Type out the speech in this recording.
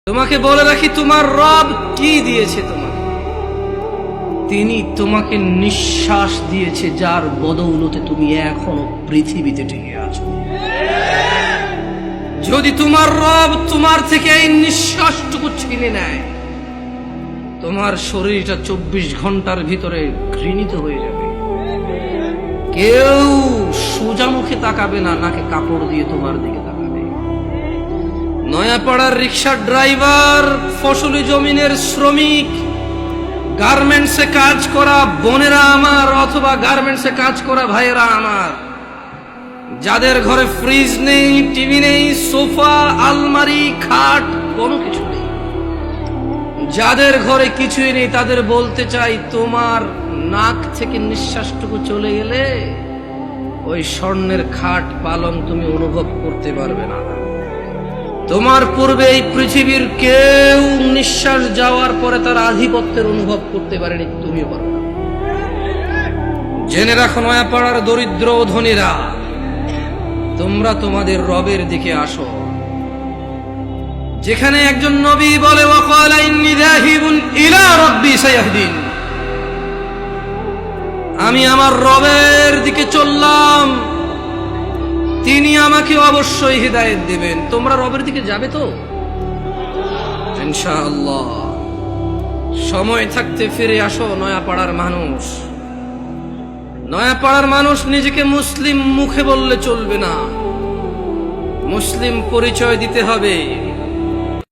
তোমাকে বলে রাখি, তোমার রব কি দিয়েছে তোমাকে? তিনি তোমাকে নিঃশ্বাস দিয়েছে, যার বদৌলতে তুমি এখনো পৃথিবীতে টিকে আছো। যদি তোমার রব তোমার থেকে এই নিঃশ্বাসটুকু ছিনে নেয়, তোমার শরীরটা 24 ঘন্টার ভিতরে ঘৃণিত হয়ে যাবে। কেউ সোজা মুখে তাকাবে না, নাকে কাপড় দিয়ে তোমার দিকে তাকাবে। নয়াপাড়ার রিক্সার ড্রাইভার, ফসলি জমিনের শ্রমিক, গার্মেন্টসে কাজ করা বোনেরা আমার, অথবা গার্মেন্টসে কাজ করা ভাইয়েরা আমার, যাদের ঘরে ফ্রিজ নেই, টিভি নেই, সোফা, আলমারি, খাট, কোনো কিছু নেই, যাদের ঘরে কিছুই নেই, তাদের বলতে চাই, তোমার নাক থেকে নিঃশ্বাসটুকু চলে গেলে ওই স্বর্ণের খাট পালং তুমি অনুভব করতে পারবে না। তোমার পূর্বে এই পৃথিবীর কেউ নিঃশ্বাস যাওয়ার পরে তার আধিপত্যের অনুভব করতে পারেনি, তুমিও পারো না। জেনে রাখো নয়াপাড়ার দরিদ্র ও ধনীরা, তোমরা তোমাদের রবের দিকে আসো। যেখানে একজন নবী বলে, ওয়াকালা ইন্নী যাহিবুন ইলা রাব্বি সায়াহদিন, আমি আমার রবের দিকে চললাম, তিনি আমাকে অবশ্যই হিদায়াত দিবেন। তোমরা রবের দিকে যাবে তো ইনশাআল্লাহ। সময় থাকতে ফিরে আসো নয়াপাড়ার মানুষ। নয়াপাড়ার মানুষ নিজেকে মুসলিম মুখে বললে চলবে না, মুসলিম পরিচয় দিতে হবে।